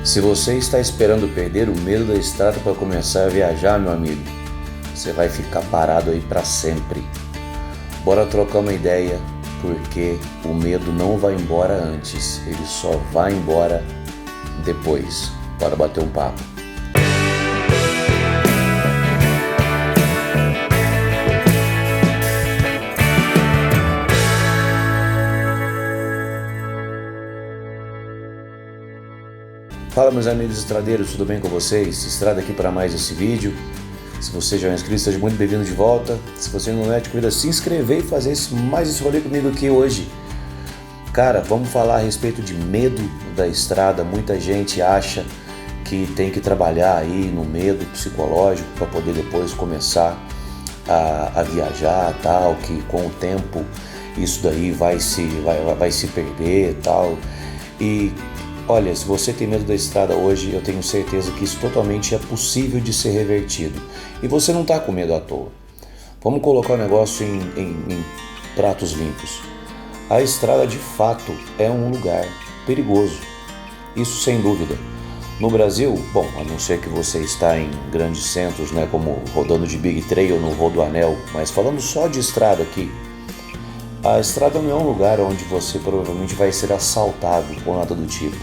Se você está esperando perder o medo da estrada para começar a viajar, meu amigo, você vai ficar parado aí para sempre. Bora trocar uma ideia, porque o medo não vai embora antes, ele só vai embora depois. Bora bater um papo. Fala, meus amigos estradeiros, tudo bem com vocês? Estrada aqui para mais esse vídeo. Se você já é inscrito, seja muito bem-vindo de volta. Se você não é, te convido a se inscrever e fazer mais esse rolê comigo aqui hoje. Cara, vamos falar a respeito de medo da estrada. Muita gente acha que tem que trabalhar aí no medo psicológico para poder depois começar a viajar, tal, que com o tempo isso daí vai se perder, tal. E olha, se você tem medo da estrada hoje, eu tenho certeza que isso totalmente é possível de ser revertido. E você não está com medo à toa. Vamos colocar o negócio em pratos limpos. A estrada de fato é um lugar perigoso. Isso sem dúvida. No Brasil, bom, a não ser que você está em grandes centros, né, como rodando de Big Trail no Rodoanel, mas falando só de estrada aqui, a estrada não é um lugar onde você provavelmente vai ser assaltado ou nada do tipo.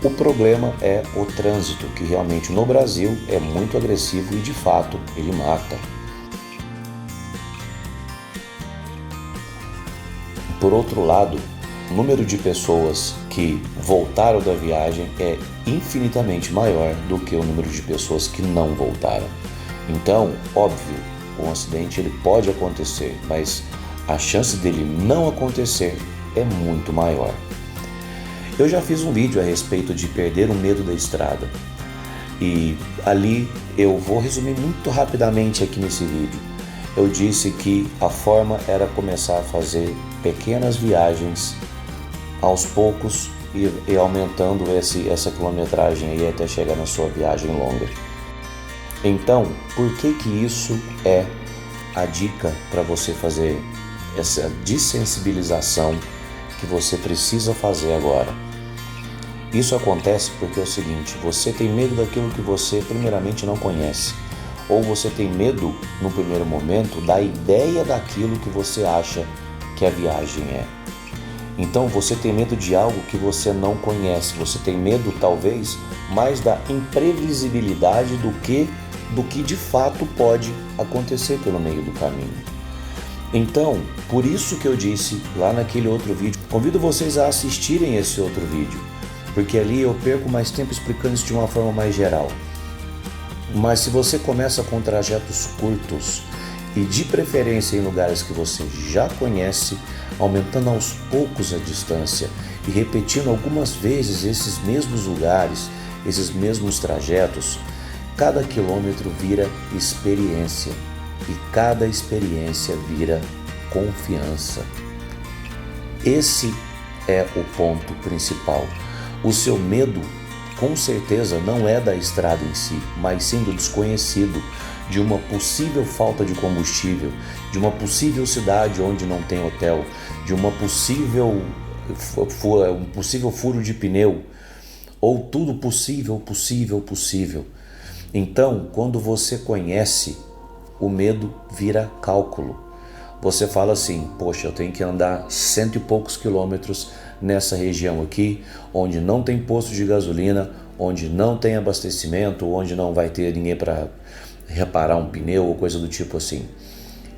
O problema é o trânsito, que realmente no Brasil é muito agressivo e de fato ele mata. Por outro lado, o número de pessoas que voltaram da viagem é infinitamente maior do que o número de pessoas que não voltaram. Então, óbvio, um acidente ele pode acontecer, mas a chance dele não acontecer é muito maior. Eu já fiz um vídeo a respeito de perder o medo da estrada e ali eu vou resumir muito rapidamente aqui nesse vídeo. Eu disse que a forma era começar a fazer pequenas viagens aos poucos e aumentando essa quilometragem aí até chegar na sua viagem longa. Então, por que isso é a dica para você fazer essa dessensibilização que você precisa fazer agora? Isso acontece porque é o seguinte, você tem medo daquilo que você primeiramente não conhece, ou você tem medo no primeiro momento da ideia daquilo que você acha que a viagem é. Então você tem medo de algo que você não conhece, você tem medo talvez mais da imprevisibilidade do que de fato pode acontecer pelo meio do caminho. Então, por isso que eu disse lá naquele outro vídeo, convido vocês a assistirem esse outro vídeo, porque ali eu perco mais tempo explicando isso de uma forma mais geral. Mas se você começa com trajetos curtos e de preferência em lugares que você já conhece, aumentando aos poucos a distância e repetindo algumas vezes esses mesmos lugares, esses mesmos trajetos, cada quilômetro vira experiência e cada experiência vira confiança. Esse é o ponto principal. O seu medo, com certeza, não é da estrada em si, mas sim do desconhecido, de uma possível falta de combustível, de uma possível cidade onde não tem hotel, de um possível furo de pneu, ou tudo possível. Então, quando você conhece, o medo vira cálculo. Você fala assim, poxa, eu tenho que andar 100 e poucos quilômetros nessa região aqui, onde não tem posto de gasolina, onde não tem abastecimento, onde não vai ter ninguém para reparar um pneu ou coisa do tipo assim.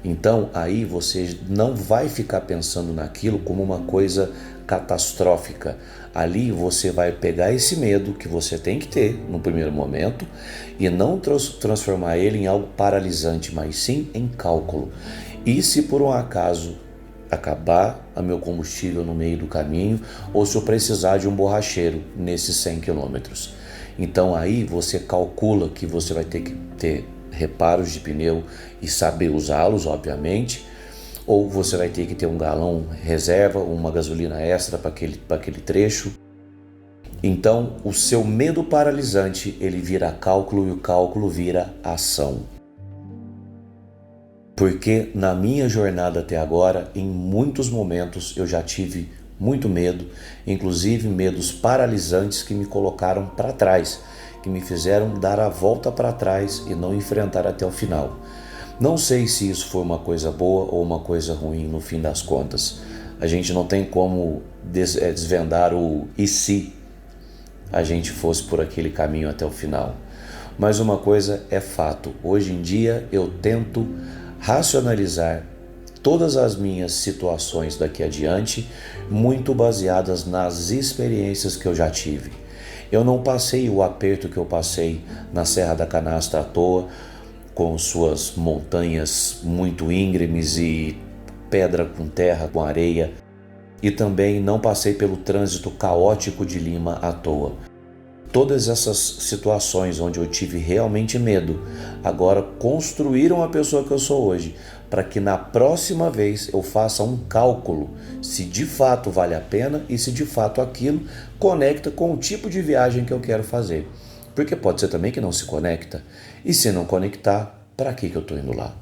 Então aí você não vai ficar pensando naquilo como uma coisa catastrófica. Ali você vai pegar esse medo que você tem que ter no primeiro momento e não transformar ele em algo paralisante, mas sim em cálculo. E se por um acaso acabar o meu combustível no meio do caminho, ou se eu precisar de um borracheiro nesses 100 quilômetros. Então aí você calcula que você vai ter que ter reparos de pneu e saber usá-los, obviamente, ou você vai ter que ter um galão reserva, uma gasolina extra para aquele trecho. Então o seu medo paralisante ele vira cálculo e o cálculo vira ação. Porque na minha jornada até agora, em muitos momentos eu já tive muito medo, inclusive medos paralisantes que me colocaram para trás, que me fizeram dar a volta para trás e não enfrentar até o final. Não sei se isso foi uma coisa boa ou uma coisa ruim no fim das contas. A gente não tem como desvendar o e se a gente fosse por aquele caminho até o final. Mas uma coisa é fato, hoje em dia eu tento racionalizar todas as minhas situações daqui adiante, muito baseadas nas experiências que eu já tive. Eu não passei o aperto que eu passei na Serra da Canastra à toa, com suas montanhas muito íngremes e pedra com terra, com areia, e também não passei pelo trânsito caótico de Lima à toa. Todas essas situações onde eu tive realmente medo, agora construíram a pessoa que eu sou hoje, para que na próxima vez eu faça um cálculo se de fato vale a pena e se de fato aquilo conecta com o tipo de viagem que eu quero fazer. Porque pode ser também que não se conecta, e se não conectar, para que eu estou indo lá?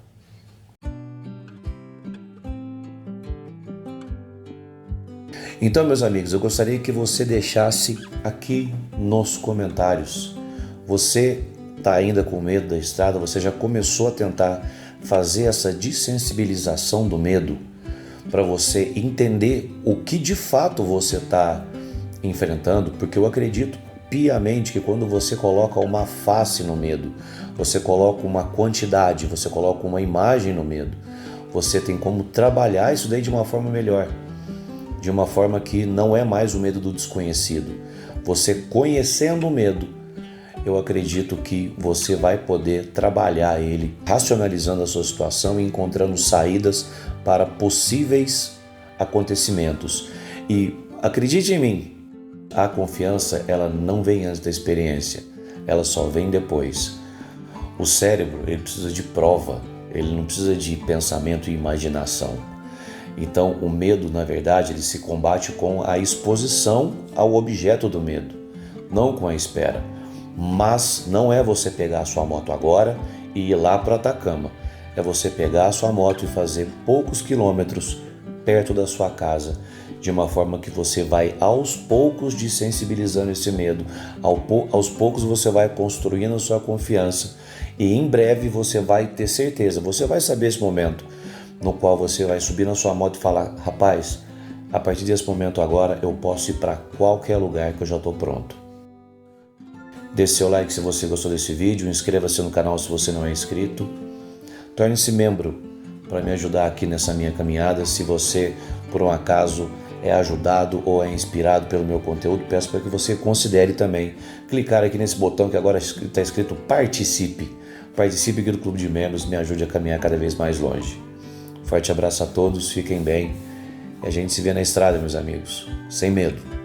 Então, meus amigos, eu gostaria que você deixasse aqui nos comentários. Você está ainda com medo da estrada? Você já começou a tentar fazer essa dessensibilização do medo para você entender o que de fato você está enfrentando? Porque eu acredito piamente que quando você coloca uma face no medo, você coloca uma quantidade, você coloca uma imagem no medo, você tem como trabalhar isso daí de uma forma melhor. De uma forma que não é mais o medo do desconhecido. Você conhecendo o medo, eu acredito que você vai poder trabalhar ele, racionalizando a sua situação e encontrando saídas para possíveis acontecimentos. E acredite em mim, a confiança ela não vem antes da experiência, ela só vem depois. O cérebro ele precisa de prova, ele não precisa de pensamento e imaginação. Então, o medo, na verdade, ele se combate com a exposição ao objeto do medo, não com a espera. Mas não é você pegar a sua moto agora e ir lá para Atacama. É você pegar a sua moto e fazer poucos quilômetros perto da sua casa, de uma forma que você vai aos poucos desensibilizando esse medo. Aos poucos você vai construindo a sua confiança e em breve você vai ter certeza, você vai saber esse momento no qual você vai subir na sua moto e falar: rapaz, a partir desse momento agora eu posso ir para qualquer lugar que eu já estou pronto. Deixe seu like se você gostou desse vídeo, inscreva-se no canal se você não é inscrito, torne-se membro para me ajudar aqui nessa minha caminhada. Se você, por um acaso, é ajudado ou é inspirado pelo meu conteúdo, peço para que você considere também clicar aqui nesse botão que agora está escrito Participe. Participe aqui do Clube de Membros, me ajude a caminhar cada vez mais longe. Forte abraço a todos, fiquem bem e a gente se vê na estrada, meus amigos, sem medo.